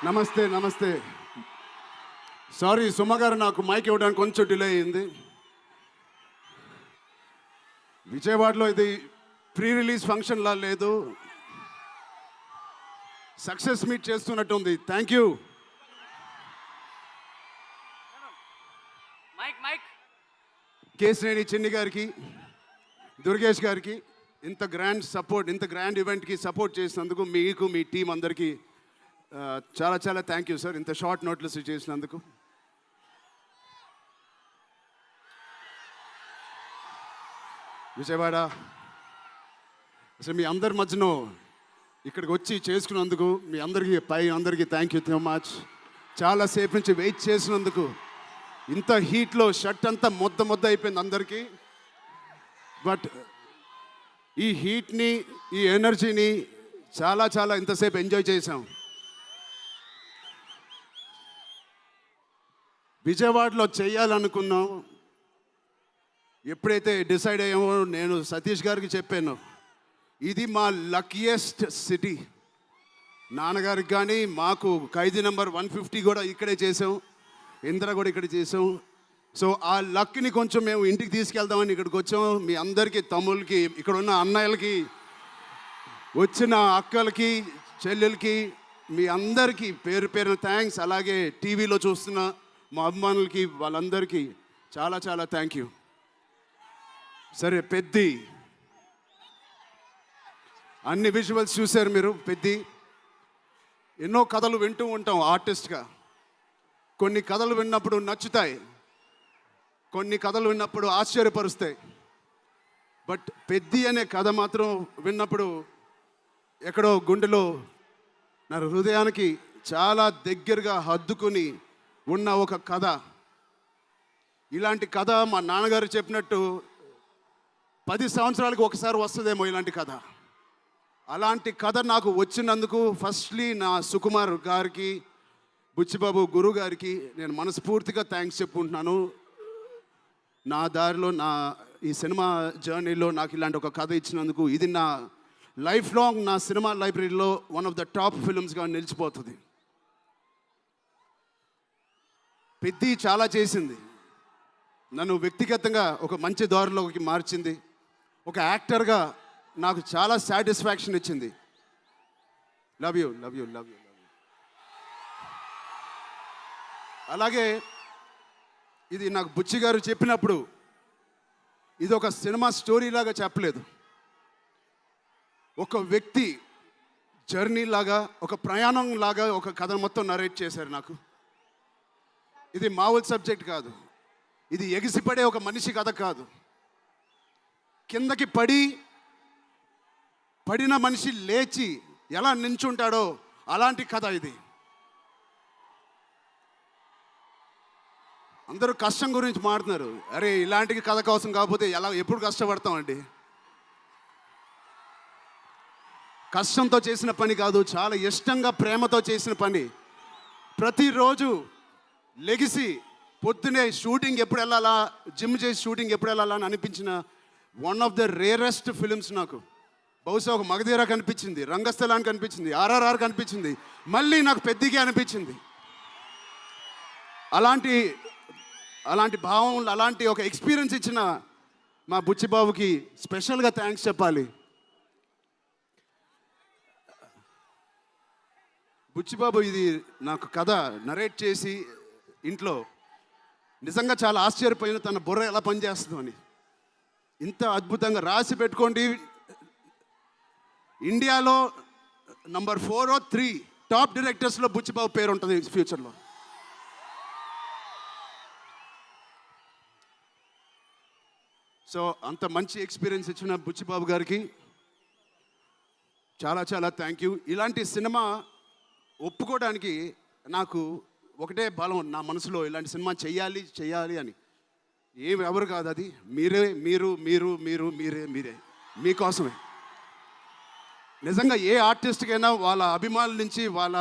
నమస్తే నమస్తే. సారీ సుమ గారు, నాకు మైక్ ఇవ్వడానికి కొంచెం డిలే అయింది. విజయవాడలో ఇది ప్రీ రిలీజ్ ఫంక్షన్లా లేదు, సక్సెస్ మీట్ చేస్తున్నట్టు ఉంది. Thank you. కేశినేని చిన్ని గారికి, దుర్గేష్ గారికి ఇంత గ్రాండ్ సపోర్ట్, ఇంత గ్రాండ్ ఈవెంట్కి సపోర్ట్ చేసినందుకు మీకు, మీ టీం అందరికీ చాలా చాలా థ్యాంక్ యూ సార్. ఇంత షార్ట్ నోట్లెస్ చేసినందుకు. విజయవాడ అసలు మీ అందరి మధ్యలో ఇక్కడికి వచ్చి చేసుకున్నందుకు మీ అందరికీ థ్యాంక్ యూ సో మచ్. చాలాసేపు నుంచి వెయిట్ చేసినందుకు. ఇంత హీట్లో షర్ట్ అంతా మొద్ద అయిపోయింది అందరికీ. బట్ ఈ హీట్ని, ఈ ఎనర్జీని చాలా ఇంతసేపు ఎంజాయ్ చేసాం. విజయవాడలో చేయాలనుకున్నాం. ఎప్పుడైతే డిసైడ్ అయ్యామో నేను సతీష్ గారికి చెప్పాను, ఇది మా లక్కీయెస్ట్ సిటీ. నాన్నగారికి కానీ మాకు ఖైదీ నెంబర్ 150 కూడా ఇక్కడే చేసాం, ఇంద్ర కూడా ఇక్కడ చేసాం. సో ఆ లక్ని కొంచెం మేము ఇంటికి తీసుకెళ్దామని ఇక్కడికి వచ్చాం. మీ అందరికీ, తమ్ముళ్ళకి, ఇక్కడ ఉన్న అన్నయ్యలకి, వచ్చిన అక్కలకి, చెల్లెలకి, మీ అందరికీ పేరు పేరున థ్యాంక్స్. అలాగే టీవీలో చూస్తున్న మా అభిమానులకి, వాళ్ళందరికీ చాలా థ్యాంక్ యూ. సరే, పెద్ది అన్ని విజువల్స్ చూశారు మీరు. పెద్ది ఎన్నో కథలు వింటూ ఉంటాం ఆర్టిస్ట్గా. కొన్ని కథలు విన్నప్పుడు నచ్చుతాయి, కొన్ని కథలు విన్నప్పుడు ఆశ్చర్యపరుస్తాయి. బట్ పెద్ది అనే కథ మాత్రం విన్నప్పుడు ఎక్కడో గుండెలో, నా హృదయానికి చాలా దగ్గరగా హద్దుకుని ఉన్న ఒక కథ. ఇలాంటి కథ మా నాన్నగారు చెప్పినట్టు 10 సంవత్సరాలకు ఒకసారి వస్తుందేమో ఇలాంటి కథ. అలాంటి కథ నాకు వచ్చినందుకు ఫస్ట్లీ నా సుకుమార్ గారికి, బుచ్చిబాబు గురువు గారికి నేను మనస్ఫూర్తిగా థ్యాంక్స్ చెప్పుకుంటున్నాను. నా దారిలో, నా ఈ సినిమా జర్నీలో నాకు ఇలాంటి ఒక కథ ఇచ్చినందుకు. ఇది నా లైఫ్ లాంగ్ నా సినిమా లైబ్రరీలో వన్ ఆఫ్ ద టాప్ ఫిల్మ్స్గా నిలిచిపోతుంది. పెద్ది చాలా చేసింది, నన్ను వ్యక్తిగతంగా ఒక మంచి దారిలోకి మార్చింది. ఒక యాక్టర్గా నాకు చాలా సాటిస్ఫాక్షన్ ఇచ్చింది. Love you. అలాగే ఇది నాకు బుచ్చి గారు చెప్పినప్పుడు ఇది ఒక సినిమా స్టోరీలాగా చెప్పలేదు, ఒక వ్యక్తి జర్నీ లాగా, ఒక ప్రయాణం లాగా ఒక కథ మొత్తం నరేట్ చేశారు నాకు. ఇది మామూలు సబ్జెక్ట్ కాదు, ఇది ఎగిసిపడే ఒక మనిషి కథ కాదు. కిందకి పడిన మనిషి లేచి ఎలా నించుంటాడో అలాంటి కథ ఇది. అందరూ కష్టం గురించి మాట్లాడుతున్నారు. అరే, ఇలాంటి కథ కోసం కాకపోతే ఎప్పుడు కష్టపడతామండి? కష్టంతో చేసిన పని కాదు, చాలా ఇష్టంగా, ప్రేమతో చేసిన పని. ప్రతిరోజు లెగిసి పొద్దునే షూటింగ్ ఎప్పుడు వెళ్ళాలా, జిమ్ చేసి షూటింగ్ ఎప్పుడు వెళ్ళాలా అని అనిపించిన one of the rarest films నాకు. బహుశా ఒక మగధీర కనిపించింది, రంగస్థలానికి కనిపించింది, RRR కనిపించింది, మళ్ళీ నాకు పెద్దికి అనిపించింది. అలాంటి భావం, అలాంటి ఒక ఎక్స్పీరియన్స్ ఇచ్చిన మా బుచ్చిబాబుకి స్పెషల్గా థ్యాంక్స్ చెప్పాలి. బుచ్చిబాబు ఇది నాకు కథ నరేట్ చేసి ఇంట్లో నిజంగా చాలా ఆశ్చర్యపోయిన, తన బుర్ర ఎలా పనిచేస్తుందో అని. ఇంత అద్భుతంగా రాసి పెట్టుకోండి. ఇండియాలో నంబర్ 4 or 3 టాప్ డైరెక్టర్స్లో బుచ్చిబాబు పేరు ఉంటుంది ఫ్యూచర్లో. సో అంత మంచి ఎక్స్పీరియన్స్ ఇచ్చిన బుచ్చిబాబు గారికి చాలా థ్యాంక్ యూ. ఇలాంటి సినిమా ఒప్పుకోవడానికి నాకు ఒకటే బలం నా మనసులో, ఇలాంటి సినిమా చెయ్యాలి అని. ఎవరు కాదు, అది మీరే మీకోసమే. నిజంగా ఏ ఆర్టిస్ట్కైనా వాళ్ళ అభిమానుల నుంచి, వాళ్ళ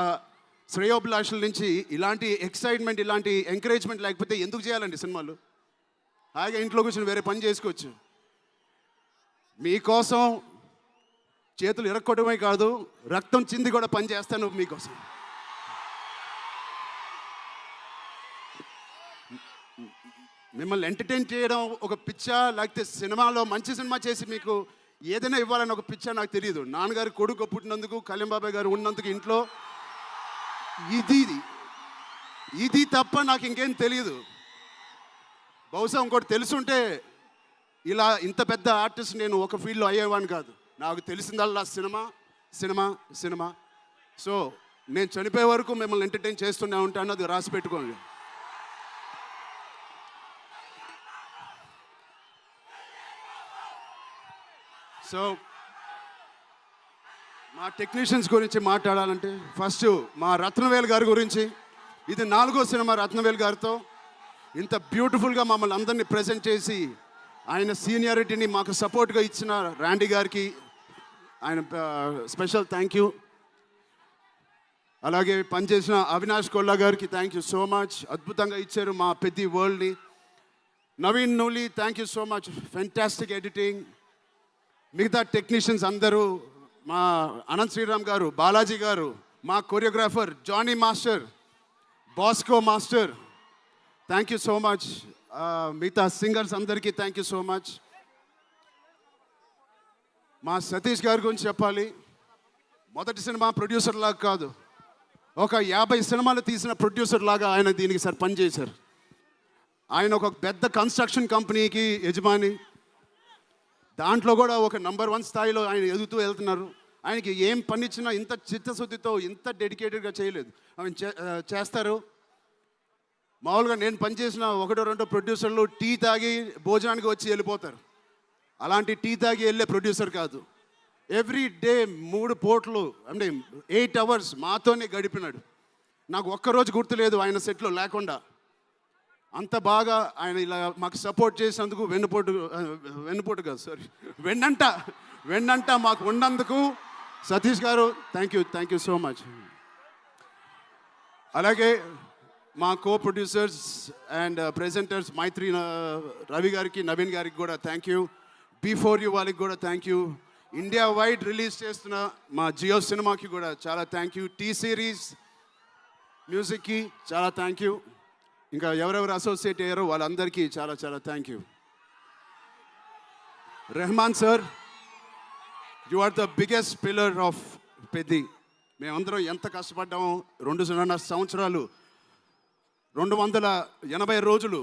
శ్రేయోభిలాషుల నుంచి ఇలాంటి ఎక్సైట్మెంట్, ఇలాంటి ఎంకరేజ్మెంట్ లేకపోతే ఎందుకు చేయాలండి సినిమాలు? హాయిగా ఇంట్లో కూర్చొని వేరే పని చేసుకోవచ్చు. మీకోసం చేతులు ఇరక్కొట్టమే కాదు, రక్తం చింది కూడా పని చేస్తాను మీకోసం. మిమ్మల్ని ఎంటర్టైన్ చేయడం ఒక పిచ్చా, లేకపోతే సినిమాలో మంచి సినిమా చేసి మీకు ఏదైనా ఇవ్వాలని ఒక పిచ్చా నాకు తెలియదు. నాన్నగారి కొడుకు పుట్టినందుకు, కళ్యాణ్ బాబాయ్ గారు ఉన్నందుకు ఇంట్లో ఇది ఇది తప్ప నాకు ఇంకేం తెలియదు. బహుశా ఇంకోటి తెలుసుంటే ఇలా ఇంత పెద్ద ఆర్టిస్ట్ నేను ఒక ఫీల్డ్లో అయ్యేవాడిని కాదు. నాకు తెలిసిందల్లా సినిమా సినిమా సినిమా. సో నేను చనిపోయే వరకు మిమ్మల్ని ఎంటర్టైన్ చేస్తూనే ఉంటాను, అది రాసి పెట్టుకోండి. సో మా టెక్నీషియన్స్ గురించి మాట్లాడాలంటే ఫస్ట్ మా రత్నవేల్ గారి గురించి. ఇది 4వ సినిమా రత్నవేల్ గారితో. ఇంత బ్యూటిఫుల్గా మమ్మల్ని అందరినీ ప్రజెంట్ చేసి ఆయన సీనియారిటీని మాకు సపోర్ట్గా ఇచ్చిన ర్యాండీ గారికి ఆయన స్పెషల్ థ్యాంక్ యూ. అలాగే పనిచేసిన అవినాష్ కొల్లా గారికి థ్యాంక్ యూ సో మచ్. అద్భుతంగా ఇచ్చారు మా పెద్ద వరల్డ్ని. Naveen Nooli thank you so much, fantastic editing. మిగతా టెక్నీషియన్స్ అందరూ, మా అనంత్ శ్రీరామ్ గారు, బాలాజీ గారు, మా choreographer Johnny master, Bosco master, thank you so much. మిగతా సింగర్స్ అందరికీ థ్యాంక్ యూ సో మచ్. మా సతీష్ గారి గురించి చెప్పాలి. మొదటి సినిమా ప్రొడ్యూసర్ లాగా కాదు, ఒక 50 సినిమాలు తీసిన ప్రొడ్యూసర్ లాగా ఆయన దీనికి పనిచేశారు. ఆయన ఒక పెద్ద కన్స్ట్రక్షన్ కంపెనీకి యజమాని. దాంట్లో కూడా ఒక నంబర్ 1 స్థాయిలో ఆయన ఎదుగుతూ వెళ్తున్నారు. ఆయనకి ఏం పని ఇచ్చినా ఇంత చిత్తశుద్ధితో, ఇంత డెడికేటెడ్గా చేయలేదు. ఆయన చేస్తారు. మామూలుగా నేను పనిచేసిన 1-2 ప్రొడ్యూసర్లు టీ తాగి భోజనానికి వచ్చి వెళ్ళిపోతారు. అలాంటి టీ తాగి వెళ్ళే ప్రొడ్యూసర్ కాదు. ఎవ్రీ డే 3 పూటలు అంటే 8 అవర్స్ మాతోనే గడిపినాడు. నాకు ఒక్కరోజు గుర్తులేదు ఆయన సెట్లో లేకుండా. అంత బాగా ఆయన ఇలా మాకు సపోర్ట్ చేసినందుకు, వెన్నుపోటు కాదు సారీ వెన్నంట మాకు ఉన్నందుకు సతీష్ గారు థ్యాంక్ యూ సో మచ్. అలాగే మా కో ప్రొడ్యూసర్స్ అండ్ ప్రెజెంటర్స్ మైత్రి రవి గారికి, నవీన్ గారికి కూడా థ్యాంక్ యూ. బిఫోర్ యూ వాళ్ళకి కూడా thank you. India wide release చేస్తున్న మా జియో సినిమాకి కూడా చాలా థ్యాంక్ యూ. టీ సిరీస్ మ్యూజిక్కి చాలా థ్యాంక్ యూ. ఇంకా ఎవరెవరు అసోసియేట్ అయ్యారో వాళ్ళందరికీ చాలా చాలా thank you. Rahman sir, you are the biggest pillar of Peddi. మేమందరం ఎంత కష్టపడ్డామో 2.5 సంవత్సరాలు, 280 రోజులు,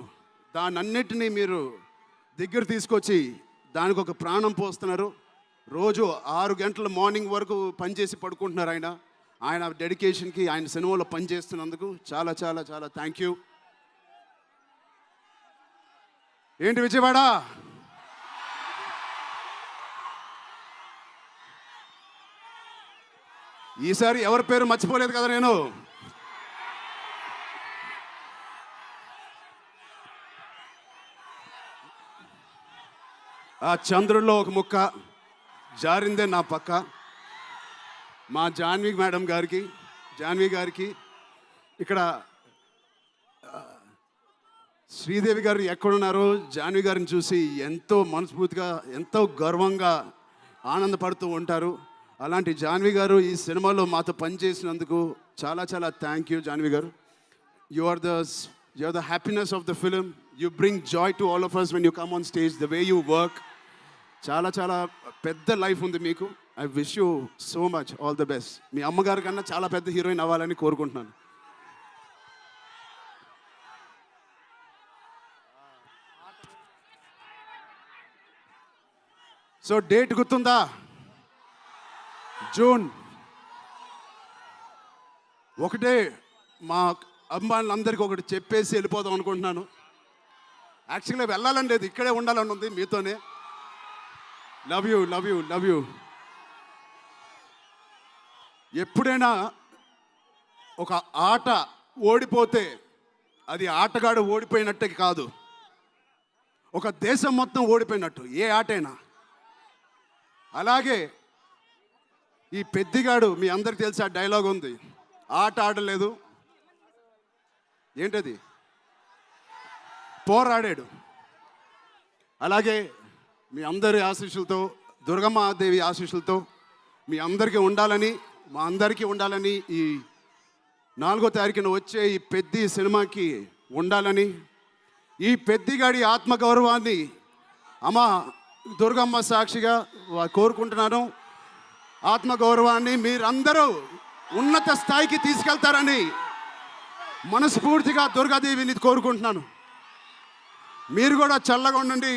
దానన్నిటినీ మీరు దగ్గర తీసుకొచ్చి దానికి ఒక ప్రాణం పోస్తున్నారు. రోజు 6 గంటల మార్నింగ్ వరకు పనిచేసి పడుకుంటున్నారు ఆయన డెడికేషన్కి, ఆయన సినిమాలో పనిచేస్తున్నందుకు చాలా చాలా చాలా థ్యాంక్ యూ. ఏంటి విజయవాడ? ఈసారి ఎవరి పేరు మర్చిపోలేదు కదా నేను. ఆ చంద్రుల్లో ఒక ముక్క జారిందే నా పక్క. మా జాన్వి గారికి ఇక్కడ శ్రీదేవి గారు ఎక్కడున్నారో జాన్వి గారిని చూసి ఎంతో మనస్ఫూర్తిగా, ఎంతో గర్వంగా ఆనందపడుతూ ఉంటారు. అలాంటి జాన్వి గారు ఈ సినిమాలో మాతో పనిచేసినందుకు చాలా చాలా థ్యాంక్ యూ జాన్వి గారు. You are the happiness of the film. You bring joy to all of us when you come on stage, the way you work. చాలా చాలా పెద్ద లైఫ్ ఉంది మీకు. I wish you so much all the best. మీ అమ్మగారి కన్నా చాలా పెద్ద హీరోయిన్ అవ్వాలని కోరుకుంటున్నాను. సో డేట్ గుర్తుందా? జూన్. ఒకటే మా అభిమానులందరికీ ఒకటి చెప్పేసి వెళ్ళిపోదాం అనుకుంటున్నాను. యాక్చువల్గా వెళ్ళాలని లేదు, ఇక్కడే ఉండాలని ఉంది మీతోనే. Love you. ఎప్పుడైనా ఒక ఆట ఓడిపోతే అది ఆటగాడు ఓడిపోయినట్టే కాదు, ఒక దేశం మొత్తం ఓడిపోయినట్టు ఏ ఆటైనా. అలాగే ఈ పెద్దిగాడు, మీ అందరికి తెలిసి ఆ డైలాగ్ ఉంది, ఆట ఆడలేదు, ఏంటది, పోరాడాడు. అలాగే మీ అందరి ఆశీస్సులతో, దుర్గమ్మాదేవి ఆశీస్సులతో మీ అందరికీ ఉండాలని, మా అందరికీ ఉండాలని, ఈ 4వ తారీఖున వచ్చే ఈ పెద్ద సినిమాకి ఉండాలని, ఈ పెద్దిగాడి ఆత్మగౌరవాన్ని అమ్మ దుర్గమ్మ సాక్షిగా కోరుకుంటున్నాను. ఆత్మగౌరవాన్ని మీరందరూ ఉన్నత స్థాయికి తీసుకెళ్తారని మనస్ఫూర్తిగా దుర్గాదేవిని కోరుకుంటున్నాను. మీరు కూడా చల్లగా ఉండండి,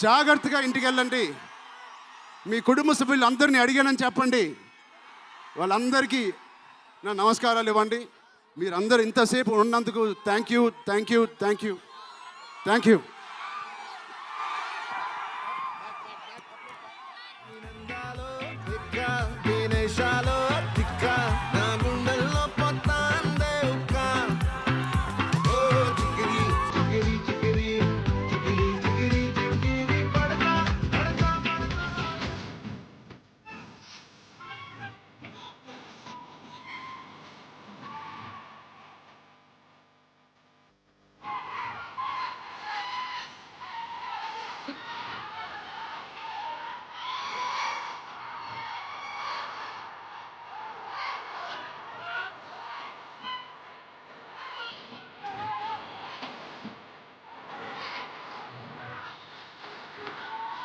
జాగ్రత్తగా ఇంటికి వెళ్ళండి. మీ కుటుంబ సభ్యులు అందరినీ అడిగానని చెప్పండి. వాళ్ళందరికీ నా నమస్కారాలు ఇవ్వండి. మీరందరూ ఇంతసేపు ఉన్నందుకు థ్యాంక్ యూ.